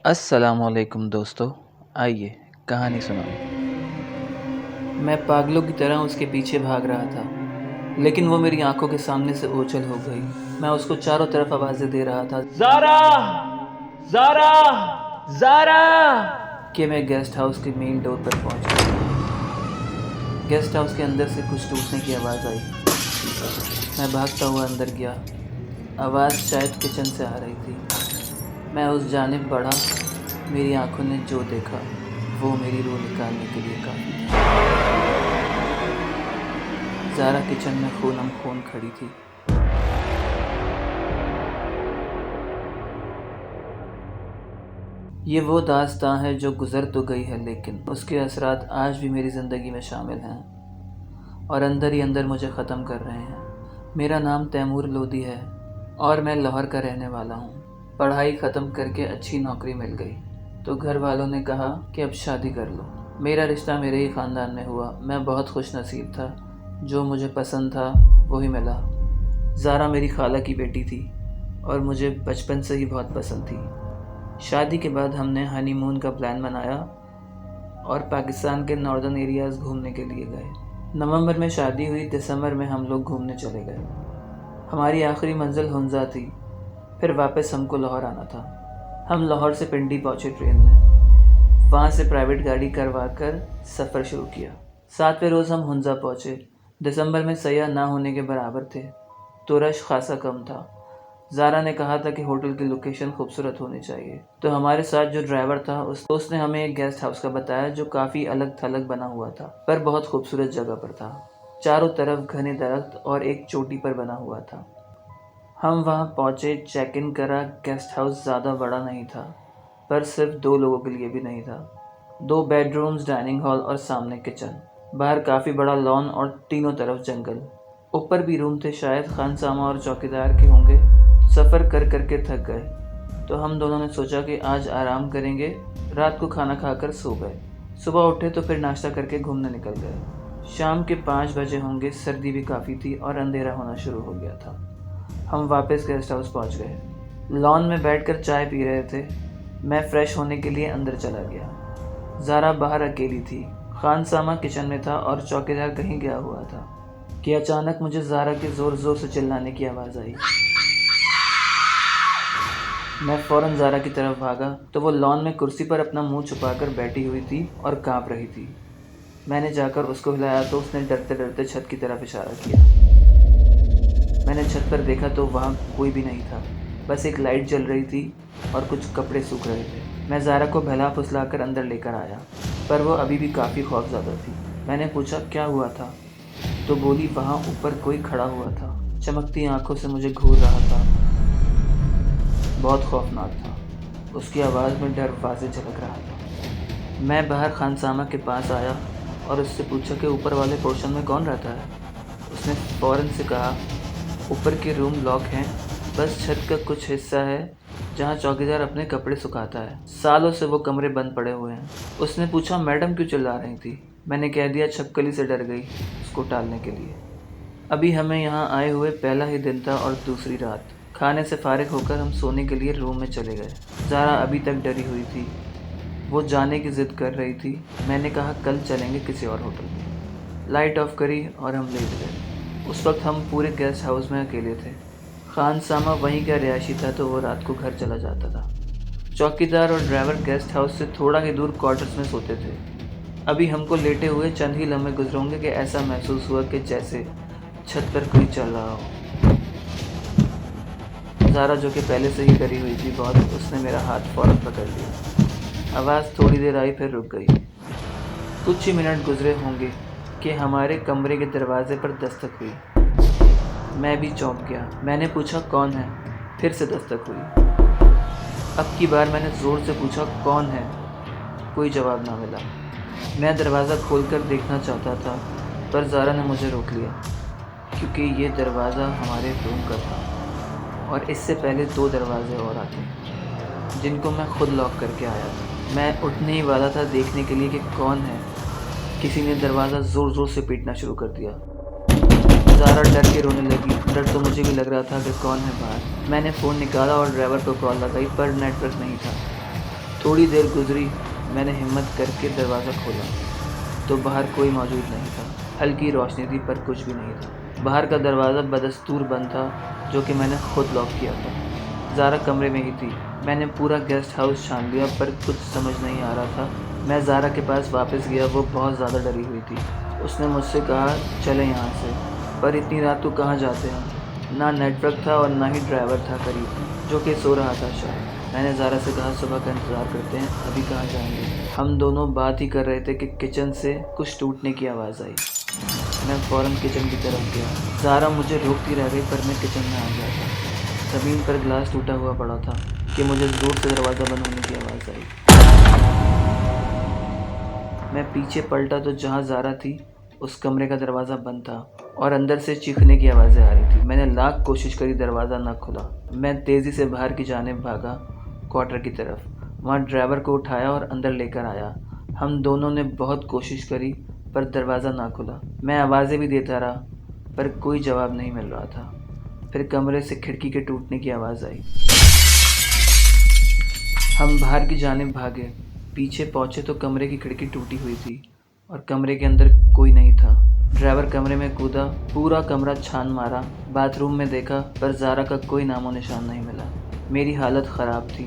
السلام علیکم دوستو، آئیے کہانی سنائیں۔ میں پاگلوں کی طرح اس کے پیچھے بھاگ رہا تھا، لیکن وہ میری آنکھوں کے سامنے سے اوچھل ہو گئی۔ میں اس کو چاروں طرف آوازیں دے رہا تھا، زارا زارا زارا، کہ میں گیسٹ ہاؤس کے مین ڈور پر پہنچ گیا۔ گیسٹ ہاؤس کے اندر سے کچھ ٹوٹنے کی آواز آئی۔ میں بھاگتا ہوا اندر گیا۔ آواز شاید کچن سے آ رہی تھی۔ میں اس جانب بڑھا۔ میری آنکھوں نے جو دیکھا وہ میری روح نکالنے کے لیے کافی تھا۔ زارا کچن میں خونم خون کھڑی تھی۔ یہ وہ داستان ہے جو گزر تو گئی ہے، لیکن اس کے اثرات آج بھی میری زندگی میں شامل ہیں اور اندر ہی اندر مجھے ختم کر رہے ہیں۔ میرا نام تیمور لودھی ہے اور میں لاہور کا رہنے والا ہوں۔ پڑھائی ختم کر کے اچھی نوکری مل گئی تو گھر والوں نے کہا کہ اب شادی کر لو۔ میرا رشتہ میرے ہی خاندان میں ہوا۔ میں بہت خوش نصیب تھا، جو مجھے پسند تھا وہی ملا۔ زارا میری خالہ کی بیٹی تھی اور مجھے بچپن سے ہی بہت پسند تھی۔ شادی کے بعد ہم نے ہنی مون کا پلان بنایا اور پاکستان کے ناردرن ایریاز گھومنے کے لیے گئے۔ نومبر میں شادی ہوئی، دسمبر میں ہم لوگ گھومنے چلے گئے۔ ہماری آخری منزل ہنزا تھی، پھر واپس ہم کو لاہور آنا تھا۔ ہم لاہور سے پنڈی پہنچے ٹرین میں، وہاں سے پرائیویٹ گاڑی کروا کر سفر شروع کیا۔ 7ویں روز ہم ہنزا پہنچے۔ دسمبر میں سیاح نہ ہونے کے برابر تھے تو رش خاصا کم تھا۔ زارا نے کہا تھا کہ ہوٹل کی لوکیشن خوبصورت ہونی چاہیے، تو ہمارے ساتھ جو ڈرائیور تھا اس نے ہمیں ایک گیسٹ ہاؤس کا بتایا جو کافی الگ تھلگ بنا ہوا تھا، پر بہت خوبصورت جگہ پر تھا۔ چاروں طرف گھنے درخت اور ایک چوٹی پر بنا ہوا تھا۔ ہم وہاں پہنچے، چیک ان کرا۔ گیسٹ ہاؤس زیادہ بڑا نہیں تھا، پر صرف 2 لوگوں کے لیے بھی نہیں تھا۔ 2 بیڈ رومز، ڈائننگ ہال اور سامنے کچن۔ باہر کافی بڑا لان اور تینوں طرف جنگل۔ اوپر بھی روم تھے، شاید خانسامہ اور چوکیدار کے ہوں گے۔ سفر کر کر کے تھک گئے تو ہم دونوں نے سوچا کہ آج آرام کریں گے۔ رات کو کھانا کھا کر سو گئے۔ صبح اٹھے تو پھر ناشتہ کر کے گھومنے نکل گئے۔ شام کے 5 بجے ہوں گے، سردی بھی کافی تھی اور اندھیرا ہونا شروع ہو گیا تھا۔ ہم واپس گیسٹ ہاؤس پہنچ گئے۔ لان میں بیٹھ کر چائے پی رہے تھے۔ میں فریش ہونے کے لیے اندر چلا گیا۔ زارا باہر اکیلی تھی۔ خانسامہ کچن میں تھا اور چوکیدار کہیں گیا ہوا تھا کہ اچانک مجھے زارا کے زور زور سے چلانے کی آواز آئی۔ میں فوراً زارا کی طرف بھاگا تو وہ لان میں کرسی پر اپنا منہ چھپا کر بیٹھی ہوئی تھی اور کانپ رہی تھی۔ میں نے جا کر اس کو ہلایا تو اس نے ڈرتے ڈرتے چھت کی طرف اشارہ کیا۔ میں نے چھت پر دیکھا تو وہاں کوئی بھی نہیں تھا، بس ایک لائٹ جل رہی تھی اور کچھ کپڑے سوکھ رہے تھے۔ میں زارا کو بہلا پھسلا کر اندر لے کر آیا، پر وہ ابھی بھی کافی خوفزدہ تھی۔ میں نے پوچھا کیا ہوا تھا تو بولی وہاں اوپر کوئی کھڑا ہوا تھا، چمکتی آنکھوں سے مجھے گھور رہا تھا، بہت خوفناک تھا۔ اس کی آواز میں ڈر واضح جھلک رہا تھا۔ میں باہر خانسامہ کے پاس آیا اور اس سے پوچھا کہ اوپر والے پورشن میں کون رہتا ہے۔ اس نے فوراً سے کہا اوپر کے روم لاک ہیں، بس چھت کا کچھ حصہ ہے جہاں چوکیدار اپنے کپڑے سکھاتا ہے۔ سالوں سے وہ کمرے بند پڑے ہوئے ہیں۔ اس نے پوچھا میڈم کیوں چلا رہی تھی؟ میں نے کہہ دیا چھپکلی سے ڈر گئی، اس کو ٹالنے کے لیے۔ ابھی ہمیں یہاں آئے ہوئے پہلا ہی دن تھا اور دوسری رات۔ کھانے سے فارغ ہو کر ہم سونے کے لیے روم میں چلے گئے۔ زارا ابھی تک ڈری ہوئی تھی، وہ جانے کی ضد کر رہی تھی۔ میں نے کہا کل چلیں گے کسی اور ہوٹل میں۔ لائٹ آف کری اور ہم لیٹ گئے۔ اس وقت ہم پورے گیسٹ ہاؤس میں اکیلے تھے۔ خانسامہ وہیں کا رہائشی تھا تو وہ رات کو گھر چلا جاتا تھا۔ چوکیدار اور ڈرائیور گیسٹ ہاؤس سے تھوڑا ہی دور کوارٹرز میں سوتے تھے۔ ابھی ہم کو لیٹے ہوئے چند ہی لمحے گزرے ہوں گے کہ ایسا محسوس ہوا کہ جیسے چھت پر کوئی چل رہا ہو۔ زارا جو کہ پہلے سے ہی ڈری ہوئی تھی بہت، اس نے میرا ہاتھ فوراً پکڑ لیا۔ آواز تھوڑی دیر آئی پھر رک گئی۔ کچھ ہی منٹ گزرے ہوں گے کہ ہمارے کمرے کے دروازے پر دستک ہوئی۔ میں بھی چونک گیا۔ میں نے پوچھا کون ہے؟ پھر سے دستک ہوئی۔ اب کی بار میں نے زور سے پوچھا کون ہے؟ کوئی جواب نہ ملا۔ میں دروازہ کھول کر دیکھنا چاہتا تھا پر زارا نے مجھے روک لیا، کیونکہ یہ دروازہ ہمارے روم کا تھا اور اس سے پہلے 2 دروازے اور آتے جن کو میں خود لاک کر کے آیا تھا۔ میں اٹھنے ہی والا تھا دیکھنے کے لیے کہ کون ہے، کسی نے دروازہ زور زور سے پیٹنا شروع کر دیا۔ زارا ڈر کے رونے لگی۔ ڈر تو مجھے بھی لگ رہا تھا کہ کون ہے باہر۔ میں نے فون نکالا اور ڈرائیور کو کال لگائی پر نیٹ ورک نہیں تھا۔ تھوڑی دیر گزری، میں نے ہمت کر کے دروازہ کھولا تو باہر کوئی موجود نہیں تھا۔ ہلکی روشنی تھی پر کچھ بھی نہیں تھا۔ باہر کا دروازہ بدستور بند تھا، جو کہ میں نے خود لاک کیا تھا۔ زارا کمرے میں ہی تھی۔ میں نے پورا گیسٹ ہاؤس چھان لیا پر کچھ سمجھ نہیں آ رہا تھا۔ میں زارا کے پاس واپس گیا، وہ بہت زیادہ ڈری ہوئی تھی۔ اس نے مجھ سے کہا چلیں یہاں سے، پر اتنی رات کو کہاں جاتے ہیں؟ نہ نیٹ ورک تھا اور نہ ہی ڈرائیور تھا قریب، جو کہ سو رہا تھا شاید۔ میں نے زارا سے کہا صبح کا انتظار کرتے ہیں، ابھی کہاں جائیں گے؟ ہم دونوں بات ہی کر رہے تھے کہ کچن سے کچھ ٹوٹنے کی آواز آئی۔ میں فوراً کچن کی طرف گیا۔ زارا مجھے روکتی رہ گئی پر میں کچن میں آ گیا تھا۔ زمین پر گلاس ٹوٹا ہوا پڑا تھا کہ مجھے زور سے دروازہ بند ہونے کی آواز آئی۔ میں پیچھے پلٹا تو جہاں زارا تھی اس کمرے کا دروازہ بند تھا اور اندر سے چیخنے کی آوازیں آ رہی تھی۔ میں نے لاکھ کوشش کری، دروازہ نہ کھلا۔ میں تیزی سے باہر کی جانب بھاگا، کوارٹر کی طرف۔ وہاں ڈرائیور کو اٹھایا اور اندر لے کر آیا۔ ہم دونوں نے بہت کوشش کری پر دروازہ نہ کھلا۔ میں آوازیں بھی دیتا رہا پر کوئی جواب نہیں مل رہا تھا۔ پھر کمرے سے کھڑکی کے ٹوٹنے کی آواز آئی۔ ہم باہر کی جانب بھاگے، پیچھے پہنچے تو کمرے کی کھڑکی ٹوٹی ہوئی تھی اور کمرے کے اندر کوئی نہیں تھا۔ ڈرائیور کمرے میں کودا، پورا کمرہ چھان مارا، باتھ روم میں دیکھا پر زارا کا کوئی نام و نشان نہیں ملا۔ میری حالت خراب تھی۔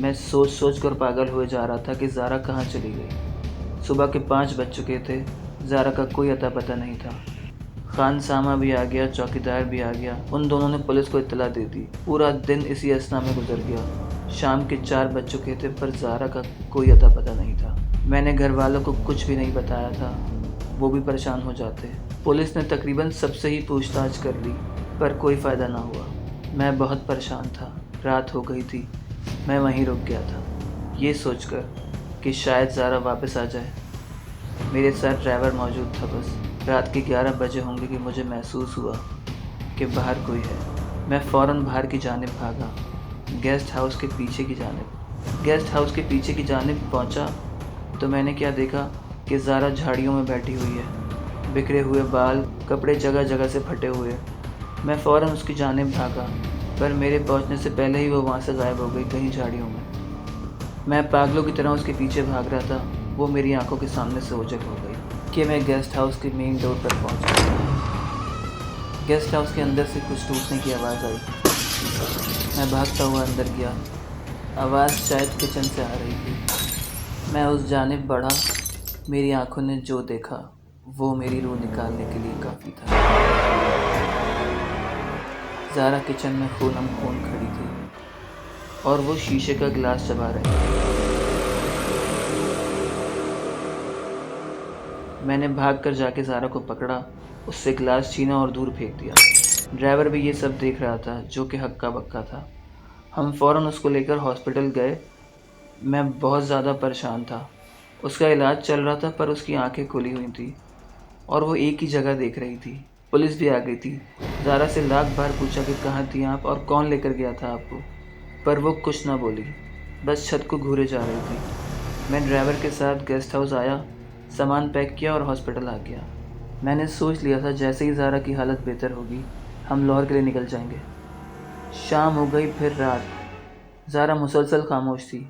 میں سوچ سوچ کر پاگل ہوئے جا رہا تھا کہ زارا کہاں چلی گئی۔ صبح کے 5 بج چکے تھے، زارا کا کوئی اتا پتہ نہیں تھا۔ خان سامہ بھی آ گیا، چوکیدار بھی آ گیا۔ ان دونوں نے پولیس کو اطلاع دے دی۔ پورا دن اسی اسنا میں گزر گیا۔ شام کے 4 بج چکے تھے پر زارا کا کوئی اتا پتہ نہیں تھا۔ میں نے گھر والوں کو کچھ بھی نہیں بتایا تھا، وہ بھی پریشان ہو جاتے۔ پولیس نے تقریباً سب سے ہی پوچھ تاچھ کر لی پر کوئی فائدہ نہ ہوا۔ میں بہت پریشان تھا۔ رات ہو گئی تھی۔ میں وہیں رک گیا تھا، یہ سوچ کر کہ شاید زارا واپس آ جائے۔ میرے ساتھ ڈرائیور موجود تھا۔ بس رات کے 11 بجے ہوں گے کہ مجھے محسوس ہوا کہ باہر کوئی ہے۔ میں فوراً باہر کی جانب بھاگا، گیسٹ ہاؤس کے پیچھے کی جانب۔ گیسٹ ہاؤس کے پیچھے کی جانب پہنچا تو میں نے کیا دیکھا کہ زارا جھاڑیوں میں بیٹھی ہوئی ہے، بکھرے ہوئے بال، کپڑے جگہ جگہ سے پھٹے ہوئے۔ میں فوراً اس کی جانب بھاگا پر میرے پہنچنے سے پہلے ہی وہ وہاں سے غائب ہو گئی، کہیں جھاڑیوں میں۔ میں پاگلوں کی طرح اس کے پیچھے بھاگ رہا تھا، وہ میری آنکھوں کے سامنے سے اوجھل ہو گئی کہ میں گیسٹ ہاؤس کے مین ڈور پر پہنچ گیا۔ گیسٹ ہاؤس کے اندر سے کچھ ٹوٹنے کی آواز آئی۔ میں بھاگتا ہوا اندر گیا۔ آواز شاید کچن سے آ رہی تھی۔ میں اس جانب بڑھا۔ میری آنکھوں نے جو دیکھا وہ میری روح نکالنے کے لیے کافی تھا۔ زارا کچن میں خونم خون کھڑی تھی اور وہ شیشے کا گلاس چبا رہی تھی۔ میں نے بھاگ کر جا کے زارا کو پکڑا، اس سے گلاس چھینا اور دور پھینک دیا۔ ڈرائیور بھی یہ سب دیکھ رہا تھا، جو کہ ہکا بکا تھا۔ ہم فوراً اس کو لے کر ہاسپٹل گئے۔ میں بہت زیادہ پریشان تھا۔ اس کا علاج چل رہا تھا پر اس کی آنکھیں کھلی ہوئی تھیں اور وہ ایک ہی جگہ دیکھ رہی تھی۔ پولیس بھی آ گئی تھی۔ زارا سے لاکھ بار پوچھا کہ کہاں تھی آپ اور کون لے کر گیا تھا آپ کو، پر وہ کچھ نہ بولی، بس چھت کو گھورے جا رہی تھی۔ میں ڈرائیور کے ساتھ گیسٹ ہاؤس آیا، سامان پیک کیا اور ہاسپٹل آ گیا۔ میں نے سوچ لیا تھا جیسے ہی زارا کی حالت بہتر ہوگی ہم لاہور کے لیے نکل جائیں گے۔ شام ہو گئی، پھر رات۔ زارا مسلسل خاموش تھی۔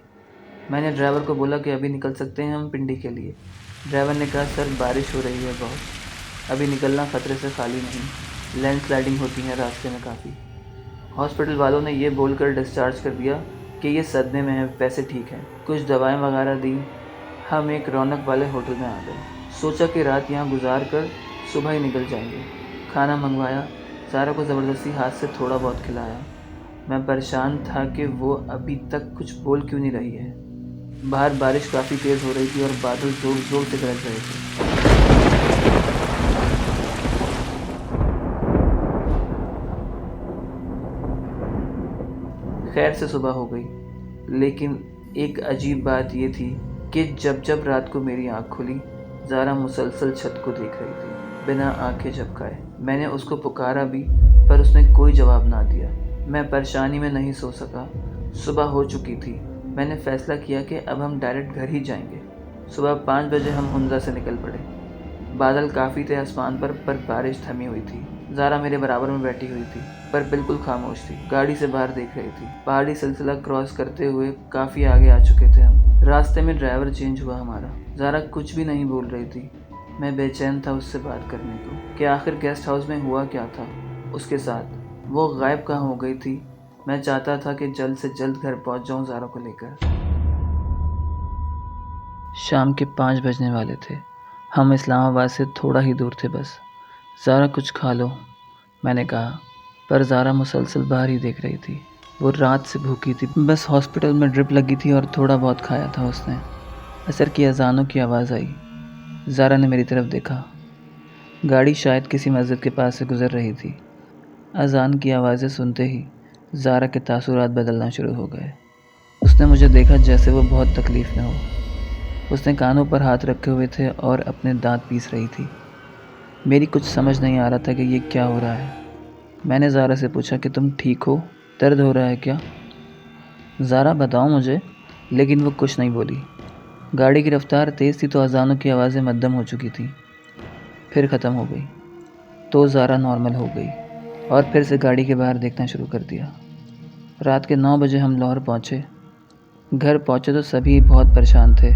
میں نے ڈرائیور کو بولا کہ ابھی نکل سکتے ہیں ہم پنڈی کے لیے۔ ڈرائیور نے کہا سر بارش ہو رہی ہے بہت، ابھی نکلنا خطرے سے خالی نہیں، لینڈ سلائڈنگ ہوتی ہے راستے میں کافی۔ ہاسپٹل والوں نے یہ بول کر ڈسچارج کر دیا کہ یہ صدمے میں ہے، ویسے ٹھیک ہے۔ کچھ دوائیں وغیرہ دی۔ ہم ایک رونق والے ہوٹل میں آ گئے۔ سوچا کہ رات یہاں گزار کر صبح ہی نکل جائیں گے۔ کھانا منگوایا، زارا کو زبردستی ہاتھ سے تھوڑا بہت کھلایا۔ میں پریشان تھا کہ وہ ابھی تک کچھ بول کیوں نہیں رہی ہے۔ باہر بارش کافی تیز ہو رہی تھی اور بادل زور زور سے گرج رہے تھے۔ خیر سے صبح ہو گئی، لیکن ایک عجیب بات یہ تھی کہ جب رات کو میری آنکھ کھلی، زارا مسلسل چھت کو دیکھ رہی تھی، بنا آنکھیں جھپکائے۔ میں نے اس کو پکارا بھی پر اس نے کوئی جواب نہ دیا۔ میں پریشانی میں نہیں سو سکا۔ صبح ہو چکی تھی۔ میں نے فیصلہ کیا کہ اب ہم ڈائریکٹ گھر ہی جائیں گے۔ صبح 5 بجے ہم ہنزا سے نکل پڑے۔ بادل کافی تھے آسمان پر بارش تھمی ہوئی تھی۔ زارا میرے برابر میں بیٹھی ہوئی تھی پر بالکل خاموش تھی، گاڑی سے باہر دیکھ رہی تھی۔ پہاڑی سلسلہ کراس کرتے ہوئے کافی آگے آ چکے تھے ہم۔ راستے میں ڈرائیور چینج ہوا ہمارا۔ زارا کچھ بھی نہیں بول رہی تھی۔ میں بے چین تھا اس سے بات کرنے کو کہ آخر گیسٹ ہاؤس میں ہوا کیا تھا اس کے ساتھ، وہ غائب کہاں ہو گئی تھی۔ میں چاہتا تھا کہ جلد سے جلد گھر پہنچ جاؤں زارا کو لے کر۔ شام کے 5 بجنے والے تھے۔ ہم اسلام آباد سے تھوڑا ہی دور تھے بس۔ زارا کچھ کھا لو، میں نے کہا، پر زارا مسلسل باہر ہی دیکھ رہی تھی۔ وہ رات سے بھوکی تھی، بس ہاسپٹل میں ڈرپ لگی تھی اور تھوڑا بہت کھایا تھا اس نے۔ عصر کی اذانوں کی آواز آئی۔ زارا نے میری طرف دیکھا۔ گاڑی شاید کسی مسجد کے پاس سے گزر رہی تھی۔ اذان کی آوازیں سنتے ہی زارا کے تاثرات بدلنا شروع ہو گئے۔ اس نے مجھے دیکھا جیسے وہ بہت تکلیف میں ہو۔ اس نے کانوں پر ہاتھ رکھے ہوئے تھے اور اپنے دانت پیس رہی تھی۔ میری کچھ سمجھ نہیں آ رہا تھا کہ یہ کیا ہو رہا ہے۔ میں نے زارا سے پوچھا کہ تم ٹھیک ہو؟ درد ہو رہا ہے کیا؟ زارا بتاؤ مجھے، لیکن وہ کچھ نہیں بولی۔ گاڑی کی رفتار تیز تھی تو اذانوں کی آوازیں مدھم ہو چکی تھیں، پھر ختم ہو گئی تو زارا نارمل ہو گئی اور پھر سے گاڑی کے باہر دیکھنا شروع کر دیا۔ رات کے 9 بجے ہم لاہور پہنچے۔ گھر پہنچے تو سبھی بہت پریشان تھے۔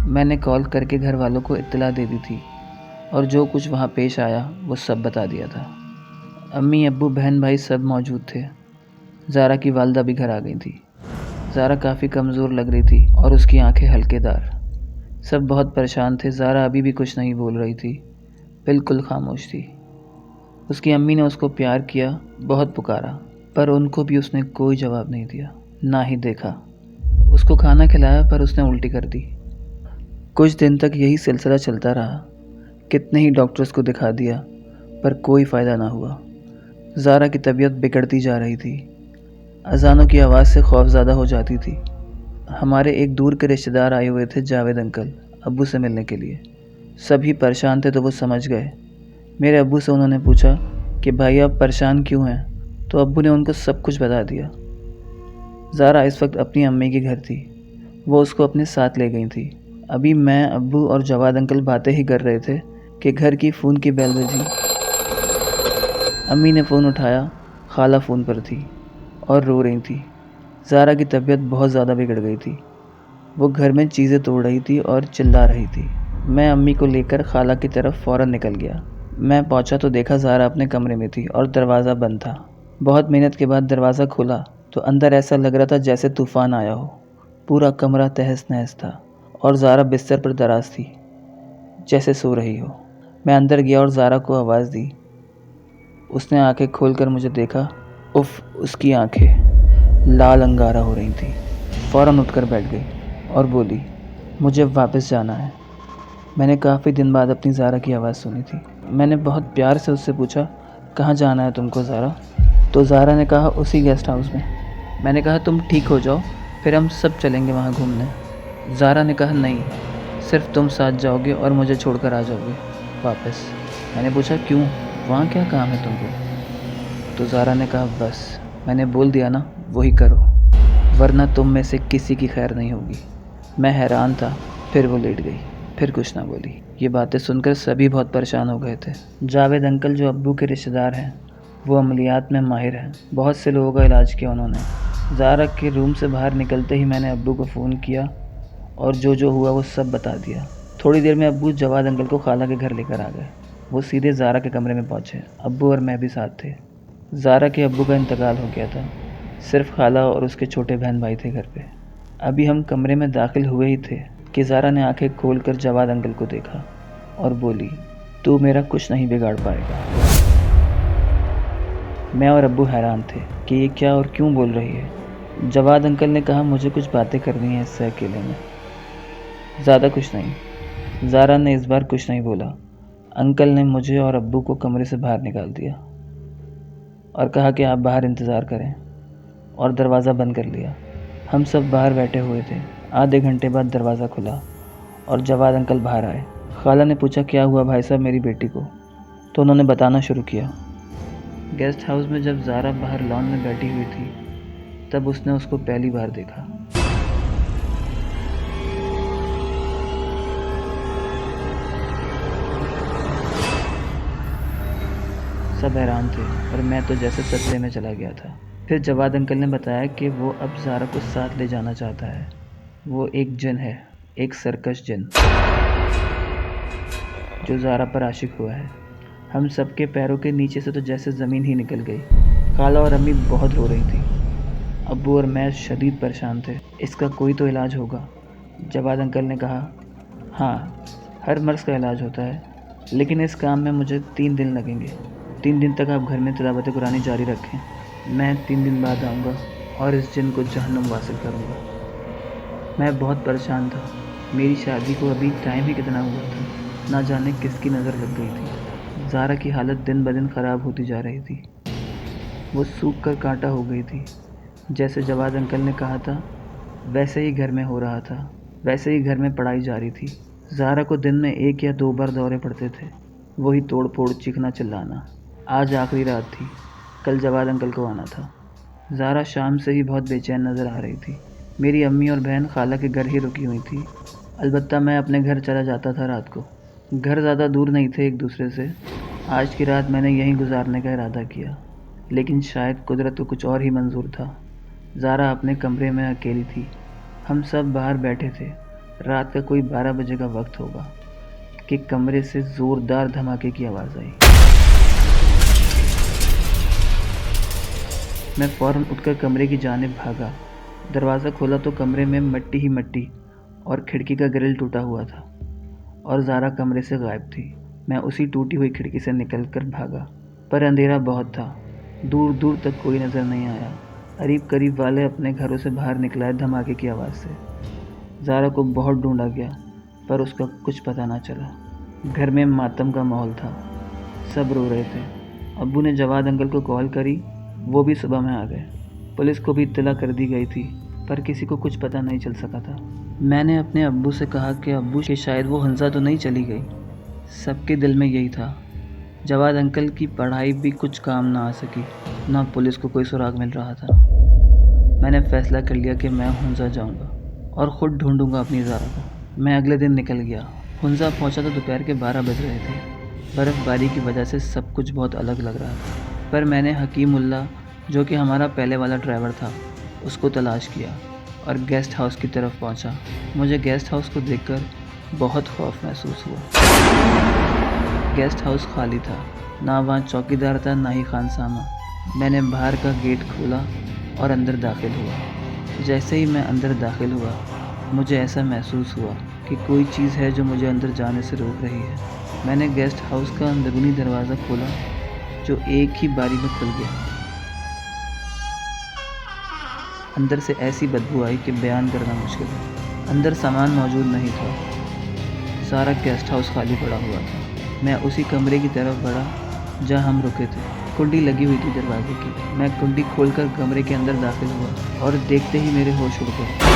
میں نے کال کر کے گھر والوں کو اطلاع دے دی تھی اور جو کچھ وہاں پیش آیا وہ سب بتا دیا تھا۔ امی، ابو، بہن، بھائی سب موجود تھے۔ زارا کی والدہ بھی گھر آ گئی تھی۔ زارا کافی کمزور لگ رہی تھی اور اس کی آنکھیں ہلکے دار۔ سب بہت پریشان تھے۔ زارا ابھی بھی کچھ نہیں بول رہی تھی، بالکل خاموش تھی۔ اس کی امی نے اس کو پیار کیا، بہت پکارا، پر ان کو بھی اس نے کوئی جواب نہیں دیا، نہ ہی دیکھا۔ اس کو کھانا کھلایا پر اس نے الٹی کر دی۔ کچھ دن تک یہی سلسلہ چلتا رہا۔ کتنے ہی ڈاکٹرز کو دکھا دیا پر کوئی فائدہ نہ ہوا۔ زارا کی طبیعت بگڑتی جا رہی تھی۔ اذانوں کی آواز سے خوف زدہ ہو جاتی تھی۔ ہمارے ایک دور کے رشتہ دار آئے ہوئے تھے، جاوید انکل، ابو سے ملنے کے لیے۔ سبھی پریشان تھے تو وہ سمجھ گئے۔ میرے ابو سے انہوں نے پوچھا کہ بھائی آپ پریشان کیوں ہیں، تو ابو نے ان کو سب کچھ بتا دیا۔ زارا اس وقت اپنی امی کے گھر تھی۔ وہ اس کو اپنے ساتھ لے گئی تھی۔ ابھی میں، ابو اور جواد انکل باتیں ہی کر رہے تھے کہ گھر کی فون کی بیل بجی۔ امی نے فون اٹھایا۔ خالہ فون پر تھی اور رو رہی تھی۔ زارا کی طبیعت بہت زیادہ بگڑ گئی تھی۔ وہ گھر میں چیزیں توڑ رہی تھی اور چلا رہی تھی۔ میں امی کو لے کر خالہ کی طرف فوراً نکل گیا۔ میں پہنچا تو دیکھا زارا اپنے کمرے میں تھی اور دروازہ بند تھا۔ بہت محنت کے بعد دروازہ کھولا تو اندر ایسا لگ رہا تھا جیسے طوفان آیا ہو۔ پورا کمرہ تہس نہس تھا اور زارا بستر پر دراز تھی، جیسے سو رہی ہو۔ میں اندر گیا اور زارا کو آواز دی۔ اس نے آنکھیں کھول کر مجھے دیکھا۔ اف، اس کی آنکھیں لال انگارہ ہو رہی تھیں۔ فوراً اٹھ کر بیٹھ گئی اور بولی، مجھے واپس جانا ہے۔ میں نے کافی دن بعد اپنی زارا کی آواز سنی تھی۔ میں نے بہت پیار سے اس سے پوچھا، کہاں جانا ہے تم کو زارا؟ تو زارا نے کہا اسی گیسٹ ہاؤس میں۔ میں نے کہا تم ٹھیک ہو جاؤ پھر ہم سب چلیں گے وہاں گھومنے۔ زارا نے کہا نہیں، صرف تم ساتھ جاؤ گے اور مجھے چھوڑ کر آ جاؤ گے واپس۔ میں نے پوچھا کیوں، وہاں کیا کام ہے تم کو؟ تو زارا نے کہا بس، میں نے بول دیا نا، وہی کرو، ورنہ تم میں سے کسی کی خیر نہیں ہوگی۔ میں حیران تھا، پھر وہ لیٹ گئی، پھر کچھ نہ بولی۔ یہ باتیں سن کر سبھی بہت پریشان ہو گئے تھے۔ جاوید انکل جو ابو کے رشتہ دار ہیں، وہ عملیات میں ماہر ہیں، بہت سے لوگوں کا علاج کیا انہوں نے۔ زارا کے روم سے باہر نکلتے ہی میں نے ابو کو فون کیا اور جو ہوا وہ سب بتا دیا۔ تھوڑی دیر میں ابو جواد انکل کو خالہ کے گھر لے کر آ گئے۔ وہ سیدھے زارا کے کمرے میں پہنچے۔ ابو اور میں بھی ساتھ تھے۔ زارا کے ابو کا انتقال ہو گیا تھا، صرف خالہ اور اس کے چھوٹے بہن بھائی تھے گھر پہ۔ ابھی ہم کمرے میں داخل ہوئے ہی تھے کہ زارا نے آنکھیں کھول کر جواد انکل کو دیکھا اور بولی، تو میرا کچھ نہیں بگاڑ پائے گا۔ میں اور ابو حیران تھے کہ یہ کیا اور کیوں بول رہی ہے۔ جواد انکل نے کہا مجھے کچھ باتیں کرنی ہیں اس سے اکیلے میں، زیادہ کچھ نہیں۔ زارا نے اس بار کچھ نہیں بولا۔ انکل نے مجھے اور ابو کو کمرے سے باہر نکال دیا اور کہا کہ آپ باہر انتظار کریں، اور دروازہ بند کر لیا۔ ہم سب باہر بیٹھے ہوئے تھے۔ آدھے گھنٹے بعد دروازہ کھلا اور جواد انکل باہر آئے۔ خالہ نے پوچھا کیا ہوا بھائی صاحب میری بیٹی کو؟ تو انہوں نے بتانا شروع کیا۔ گیسٹ ہاؤس میں جب زارا باہر لان میں بیٹھی ہوئی تھی تب اس نے اس کو پہلی بار دیکھا۔ سب حیران تھے اور میں تو جیسے صدمے میں چلا گیا تھا۔ پھر جواد انکل نے بتایا کہ وہ اب زارا کو ساتھ لے جانا چاہتا ہے۔ وہ ایک جن ہے، ایک سرکش جن جو زارا پر عاشق ہوا ہے۔ ہم سب کے پیروں کے نیچے سے تو جیسے زمین ہی نکل گئی۔ خالہ اور امی بہت رو رہی تھیں، ابو اور میں شدید پریشان تھے۔ اس کا کوئی تو علاج ہوگا، جواد انکل نے کہا۔ ہاں، ہر مرض کا علاج ہوتا ہے، لیکن اس کام میں مجھے 3 دن لگیں گے۔ 3 دن تک آپ گھر میں تلاوت قرآن جاری رکھیں، میں 3 دن بعد آؤں گا اور اس جن کو جہنم واصل کروں گا۔ میں بہت پریشان تھا، میری شادی کو ابھی ٹائم ہی کتنا ہوا تھا، نہ جانے کس کی نظر لگ گئی تھی۔ زارا کی حالت دن بدن خراب ہوتی جا رہی تھی، وہ سوکھ کر کانٹا ہو گئی تھی۔ جیسے جواد انکل نے کہا تھا ویسے ہی گھر میں ہو رہا تھا، ویسے ہی گھر میں پڑھائی جاری تھی۔ زارا کو دن میں 1 یا 2 بار دورے پڑتے تھے، وہی توڑ پھوڑ، چیخنا چلانا۔ آج آخری رات تھی، کل جواد انکل کو آنا تھا۔ زارا شام سے ہی بہت بے چین نظر آ رہی تھی۔ میری امی اور بہن خالہ کے گھر ہی رکی ہوئی تھی، البتہ میں اپنے گھر چلا جاتا تھا رات کو۔ گھر زیادہ دور نہیں تھے ایک دوسرے سے۔ آج کی رات میں نے یہیں گزارنے کا ارادہ کیا، لیکن شاید قدرت کو کچھ اور ہی منظور تھا۔ زارا اپنے کمرے میں اکیلی تھی، ہم سب باہر بیٹھے تھے۔ رات کا کوئی 12 بجے کا وقت ہوگا کہ کمرے سے زوردار دھماکے کی آواز آئی۔ میں فوراً اٹھ کر کمرے کی جانب بھاگا۔ دروازہ کھولا تو کمرے میں مٹی ہی مٹی اور کھڑکی کا گرل ٹوٹا ہوا تھا اور زارا کمرے سے غائب تھی۔ میں اسی ٹوٹی ہوئی کھڑکی سے نکل کر بھاگا، پر اندھیرا بہت تھا، دور دور تک کوئی نظر نہیں آیا۔ قریب قریب والے اپنے گھروں سے باہر نکلائے دھماکے کی آواز سے۔ زارا کو بہت ڈھونڈا گیا، پر اس کا کچھ پتہ نہ چلا۔ گھر میں ماتم کا ماحول تھا، سب رو رہے تھے۔ ابو نے جواد انکل کو کال کری، وہ بھی صبح میں آ گئے۔ پولیس کو بھی اطلاع کر دی گئی تھی، پر کسی کو کچھ پتہ نہیں چل سکا تھا۔ میں نے اپنے ابو سے کہا کہ ابو کہ شاید وہ حنزہ تو نہیں چلی گئی۔ سب کے دل میں یہی تھا۔ جواد انکل کی پڑھائی بھی کچھ کام نہ آ سکی، نہ پولیس کو کوئی سراغ مل رہا تھا۔ میں نے فیصلہ کر لیا کہ میں حنزہ جاؤں گا اور خود ڈھونڈوں گا اپنی زارا کو۔ میں اگلے دن نکل گیا۔ حنزہ پہنچا تو دوپہر کے 12 بج رہے تھے۔ برف باری کی وجہ سے سب کچھ بہت الگ لگ رہا تھا، پر میں نے حکیم اللہ، جو کہ ہمارا پہلے والا ڈرائیور تھا، اس کو تلاش کیا اور گیسٹ ہاؤس کی طرف پہنچا۔ مجھے گیسٹ ہاؤس کو دیکھ کر بہت خوف محسوس ہوا۔ گیسٹ ہاؤس خالی تھا، نہ وہاں چوکی دار تھا، نہ ہی خانسامہ۔ میں نے باہر کا گیٹ کھولا اور اندر داخل ہوا۔ جیسے ہی میں اندر داخل ہوا، مجھے ایسا محسوس ہوا کہ کوئی چیز ہے جو مجھے اندر جانے سے روک رہی ہے۔ میں نے گیسٹ ہاؤس کا اندرونی دروازہ کھولا، جو ایک ہی باری میں کھل گیا۔ اندر سے ایسی بدبو آئی کہ بیان کرنا مشکل ہے۔ اندر سامان موجود نہیں تھا، سارا گیسٹ ہاؤس خالی پڑا ہوا تھا۔ میں اسی کمرے کی طرف بڑھا جہاں ہم رکے تھے۔ کنڈی لگی ہوئی تھی دروازے کی۔ میں کنڈی کھول کر کمرے کے اندر داخل ہوا اور دیکھتے ہی میرے ہوش اڑ گئے۔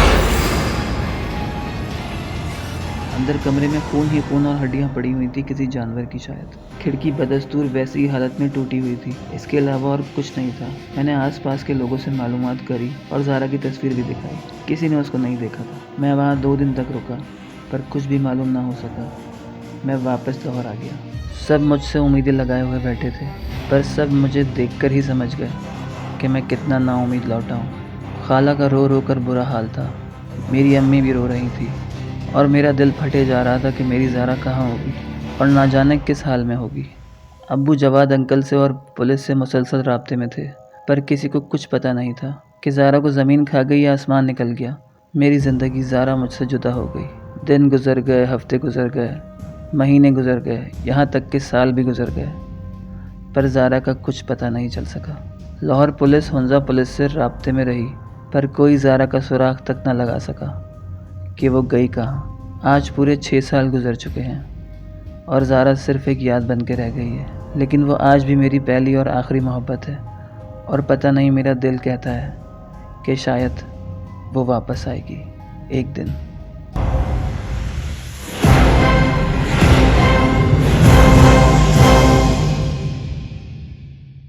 اندر کمرے میں خون ہی خون اور ہڈیاں پڑی ہوئی تھی، کسی جانور کی شاید۔ کھڑکی بدستور ویسی ہی حالت میں ٹوٹی ہوئی تھی، اس کے علاوہ اور کچھ نہیں تھا۔ میں نے آس پاس کے لوگوں سے معلومات کری اور زارا کی تصویر بھی دکھائی، کسی نے اس کو نہیں دیکھا تھا۔ میں وہاں 2 دن تک رکا، پر کچھ بھی معلوم نہ ہو سکا۔ میں واپس لاہور آ گیا۔ سب مجھ سے امیدیں لگائے ہوئے بیٹھے تھے، پر سب مجھے دیکھ کر ہی سمجھ گئے کہ میں کتنا نا امید لوٹا ہوں۔ خالہ کا رو رو کر برا حال تھا، میری امی بھی رو رہی تھی، اور میرا دل پھٹے جا رہا تھا کہ میری زارا کہاں ہوگی اور نہ جانے کس حال میں ہوگی۔ ابو جواد انکل سے اور پولیس سے مسلسل رابطے میں تھے، پر کسی کو کچھ پتہ نہیں تھا کہ زارا کو زمین کھا گئی یا آسمان نکل گیا۔ میری زندگی زارا مجھ سے جدا ہو گئی۔ دن گزر گئے، ہفتے گزر گئے، مہینے گزر گئے، یہاں تک کہ سال بھی گزر گئے، پر زارا کا کچھ پتہ نہیں چل سکا۔ لاہور پولیس حنزہ پولیس سے رابطے میں رہی، پر کوئی زارا کا سراغ تک نہ لگا سکا کہ وہ گئی کہاں۔ آج پورے 6 سال گزر چکے ہیں اور زارا صرف ایک یاد بن کے رہ گئی ہے، لیکن وہ آج بھی میری پہلی اور آخری محبت ہے، اور پتہ نہیں میرا دل کہتا ہے کہ شاید وہ واپس آئے گی ایک دن۔